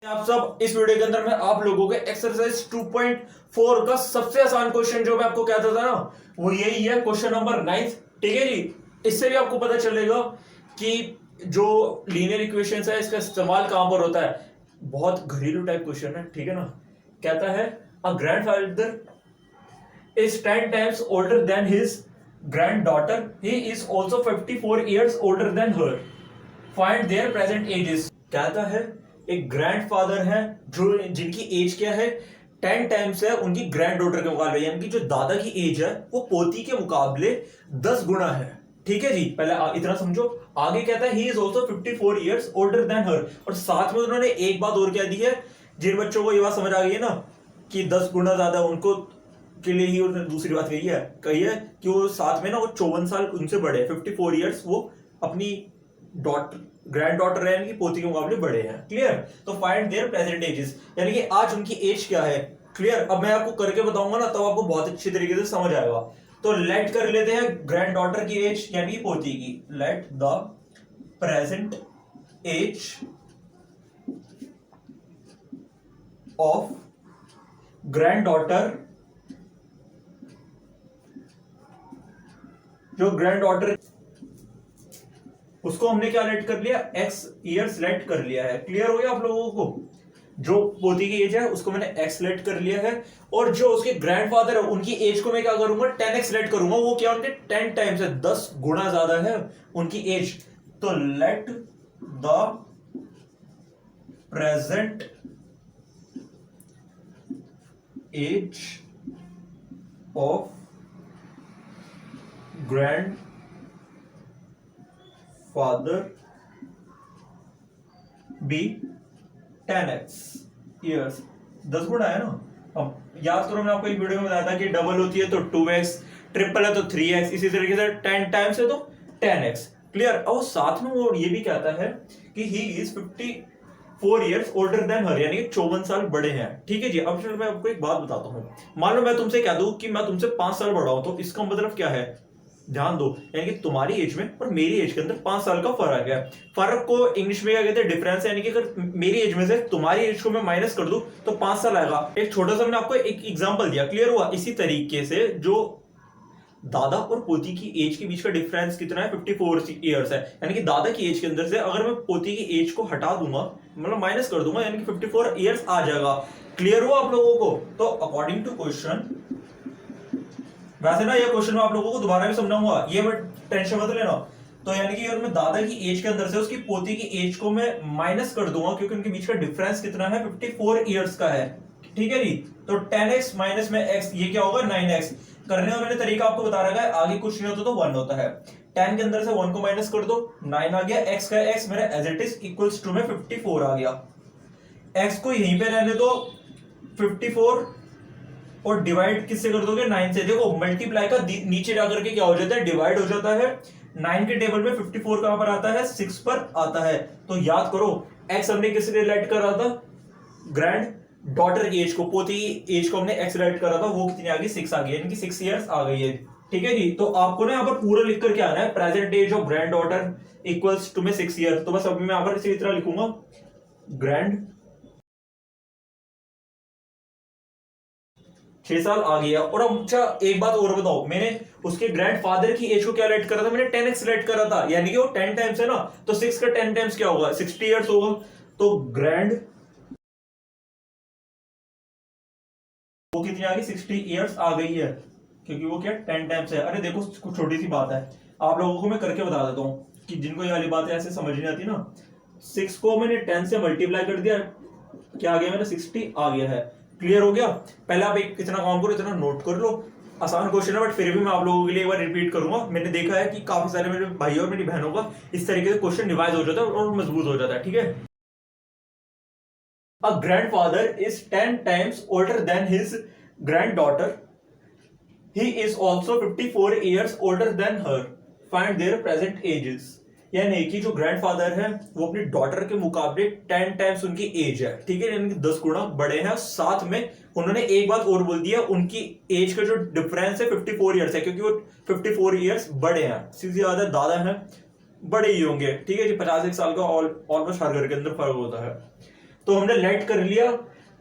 आप सब इस वीडियो के अंदर मैं आप लोगों के एक्सरसाइज 2.4 का सबसे आसान क्वेश्चन जो मैं आपको कहता था ना वो यही है, क्वेश्चन नंबर 9। ठीक है जी। इससे भी आपको पता चलेगा कि जो लीनियर इक्वेशंस है इसका इस्तेमाल कहां पर होता है। बहुत घरेलू टाइप क्वेश्चन है, ठीक है ना। कहता है अ grandfather is 10 times older than his granddaughter. He is also 54 years older than her. Find their present ages. कहता है एक ग्रैंडफादर है जो जिनकी एज क्या है 10 टाइम्स है उनकी ग्रैंड डॉटर के मुकाबले, यानी कि जो दादा की एज है वो पोती के मुकाबले 10 गुना है। ठीक है जी, पहले इतना समझो। आगे कहता है he is also 54 years older than her, और साथ में उन्होंने एक बात और कह दी है। जिन बच्चों को ये बात समझ आ गई है ना कि 10 गुना ज्यादा उनको के लिए ही उसने दूसरी बात कही है कि वो साथ में ना वो 54 साल उनसे बड़े हैं, 54 ईयर्स वो अपनी डॉटर ग्रैंड डॉटर है यानी कि पोती के मुकाबले बड़े हैं। क्लियर। तो फाइंड देयर प्रेजेंट एजेस, यानी कि आज उनकी एज क्या है। क्लियर। अब मैं आपको करके बताऊंगा ना तब आपको बहुत अच्छी तरीके से समझ आएगा। तो लेट कर लेते हैं ग्रैंड डॉटर की एज यानी कि पोती की। Let the present age of granddaughter, जो ग्रैंड डॉटर उसको हमने क्या लेट कर लिया, एक्स ईयर्स लेट कर लिया है। क्लियर हो गया आप लोगों को। जो पोती की एज है उसको मैंने एक्स लेट कर लिया है, और जो उसके ग्रैंडफादर है उनकी एज को मैं क्या करूंगा 10x लेट करूंगा। वो क्या उनके 10 टाइम्स है, 10 गुना ज्यादा है उनकी एज। तो let the present age of grandfather be 10x years. 10 गुना है ना। अब याद करो, मैं आपको एक वीडियो में बताया था कि डबल होती है तो 2x, ट्रिपल है तो 3x, इसी तरीके से 10 टाइम्स है तो 10x। क्लियर। और साथ में वो ये भी कहता है कि he is 54 years older than her, यानी कि 54 साल बड़े हैं। ठीक है जी। अब मैं आपको एक बात बताता हूं। मान लो मैं तुमसे कह दूं कि मैं तुमसे 5 साल बड़ा हूं, तो इसका मतलब क्या है, ध्यान दो। यानी कि तुम्हारी एज में और मेरी एज के अंदर 5 साल का फर्क है। फर्क को इंग्लिश में क्या कहते हैं, डिफरेंस। यानी कि अगर मेरी एज में से तुम्हारी एज को मैं माइनस कर दूं तो 5 साल आएगा। एक छोटा सा मैंने आपको एक एग्जांपल दिया। क्लियर हुआ। इसी तरीके से जो दादा और पोती की एज के बीच का डिफरेंस कितना है, 54 ईयर्स है। यानी कि दादा की एज के अंदर से अगर मैं पोती की एज को हटा दूंगा, मतलब माइनस कर दूंगा, यानी कि 54 ईयर्स आ जाएगा। क्लियर हुआ आप लोगों को। तो अकॉर्डिंग टू क्वेश्चन, वैसे ना ये क्वेश्चन में आप लोगों को दोबारा भी समझाऊंगा, ये मैं टेंशन मत लेना। तो यानी कि अगर मैं दादा की एज के अंदर से उसकी पोती की एज को मैं माइनस कर दूंगा, क्योंकि उनके बीच का डिफरेंस कितना है, 54 ईयर्स का है। ठीक है जी। तो 10x माइनस में x, ये क्या होगा 9x। करने का मैंने तरीका आपको बता रखा है। आगे कुछ नहीं होता तो 1 होता है। 10 के अंदर से 1 को माइनस कर दो, 9 आ गया। x का x मेरा age it is equals to में 54 आ गया। x को यहीं पे रहने दो 54, और डिवाइड किससे कर दोगे 9 से। देखो मल्टीप्लाई का नीचे जाकर के क्या हो जाता है, डिवाइड हो जाता है। 9 के टेबल में 54 कहां पर आता है, 6 पर आता है। तो याद करो x हमने किस रिलेट करा था, ग्रैंड डॉटर की एज को, पोती की एज को हमने x रिलेट करा था, वो कितनी आ गई 6 आ गई, यानी कि 6 ईयर्स आ गई है। ठीक है जी। तो आपको ना यहाँ पर पूरा लिख करके आना है, present age of granddaughter equals to में 6 ईयर। तो बस अभी मैं यहाँ पर इसी तरह लिखूंगा, ग्रैंड 6 साल आ गया। और अब अच्छा एक बात और बताओ, मैंने उसके ग्रैंडफादर की एज को क्या लेट करा था, मैंने 10x लेट करा था, यानी कि वो 10 टाइम्स है ना। तो 6 का 10 टाइम्स क्या होगा, 60 ईयर्स होगा। तो ग्रैंड वो कितनी आ गई, 60 ईयर्स आ गई है, क्योंकि वो क्या 10 टाइम्स है। अरे देखो कुछ छोटी सी बात है, आप लोगों को मैं करके बता देता हूँ कि जिनको ये वाली बातें ऐसे समझ नहीं आती ना। 6 को मैंने 10 से मल्टीप्लाई कर दिया, क्या आ गया मेरा 60 आ गया है। क्लियर हो गया। पहले आप एक इतना काम करो, इतना नोट कर लो। आसान क्वेश्चन है बट फिर भी मैं आप लोगों के लिए एक बार रिपीट करूंगा। मैंने देखा है कि काफी सारे मेरे भाई और मेरी बहनों का इस तरीके से क्वेश्चन रिवाइज हो जाता है और मजबूत हो जाता है। ठीक है। अ grandfather is 10 times older than his granddaughter, he is also 54 years older than her, find there present ages. यानी कि जो ग्रैंडफादर है वो अपनी डॉटर के मुकाबले 10 टाइम्स उनकी एज है। ठीक है, यानी कि 10 गुना बड़े हैं। साथ में उन्होंने एक बात और बोल दिया, उनकी एज का जो डिफरेंस है 54 ईयर्स है, क्योंकि वो 54 ईयर्स बड़े हैं। सीधी बात है, दादा हैं बड़े ही होंगे। ठीक है जी। 50 साल का ऑलमोस्ट हर घर के अंदर फर्क होता है। तो हमने लेट कर लिया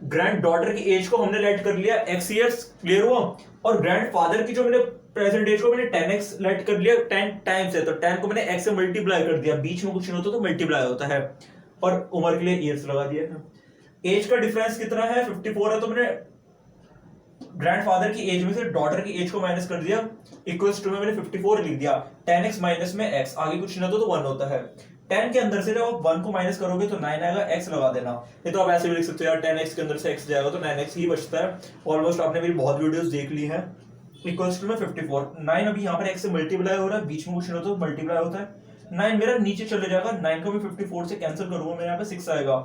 ग्रैंड डॉटर की एज को, हमने लेट कर लिया x ईयर्स, क्लियर हुआ। और ग्रैंड फादर की जो मैंने प्रेजेंट एज को मैंने 10x लेट कर लिया, 10 टाइम्स है तो 10 को मैंने x से मल्टीप्लाई कर दिया, बीच में कुछ नहीं होता तो मल्टीप्लाई होता है, और उम्र के लिए ईयर्स लगा दिया। एज का डिफरेंस कितना है 54 है, तो मैंने ग्रैंडफादर की एज में से डॉटर की एज को माइनस कर दिया, इक्वल्स टू में मैंने 54 लिख दिया, 10x माइनस में x, आगे कुछ नहीं होता तो 1 होता है। 10 के अंदर से जब आप 1 को माइनस करोगे तो 9 आएगा, x लगा देना। ये तो आप ऐसे भी लिख सकते हो यार, 10x के अंदर से x जाएगा तो 9x ही बचता है। ऑलमोस्ट आपने मेरी बहुत वीडियोस देख ली हैं। इक्वल्स टू में 54, 9 अभी यहाँ पर x से मल्टीप्लाई हो रहा है, बीच में कुछ नहीं होता तो मल्टीप्लाई होता है, 9 मेरा नीचे चले जाएगा, 9 को मैं 54 से कैंसिल करूंगा, मेरे यहाँ पे 6 आएगा,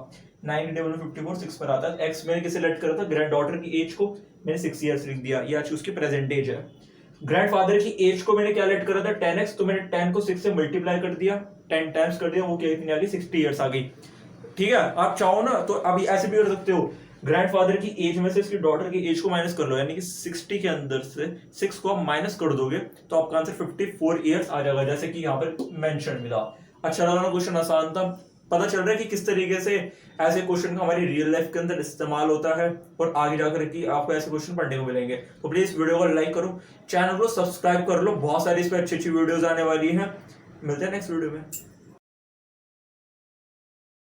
9 के टेबल में 54 6 पर आता है। x मैंने किसे लेट करा था, ग्रैंड डॉटर की एज को मैंने 6 इयर्स लिख दिया, ये आज उसकी प्रेजेंट एज है। ग्रैंडफादर की एज को मैंने क्या लेट करा था 10x, तो मैंने 10 को 6 से मल्टीप्लाई कर दिया, 10 टाइम्स कर दिया, वो क्या इतनी आ गई 60 इयर्स आ गई। ठीक है, आप चाहो ना तो अभी ऐसे भी कर सकते हो, ग्रैंडफादर की एज में से इसकी डॉटर की एज को माइनस कर लो, यानी कि 60 के अंदर से 6 को आप माइनस कर दोगे तो आपका आंसर 54 इयर्स आ जाएगा, जैसे कि यहाँ पर मेंशन मिला। अच्छा लगा ना, क्वेश्चन आसान था, पता चल रहा है कि किस तरीके से ऐसे क्वेश्चन का हमारी रियल लाइफ के अंदर इस्तेमाल होता है, और आगे जाकर कि आपको ऐसे क्वेश्चन पढ़ने को मिलेंगे। तो प्लीज वीडियो को लाइक करो, चैनल को सब्सक्राइब कर लो, बहुत सारी इस पर अच्छी अच्छी वीडियोस आने वाली हैं। मिलते हैं नेक्स्ट वीडियो में।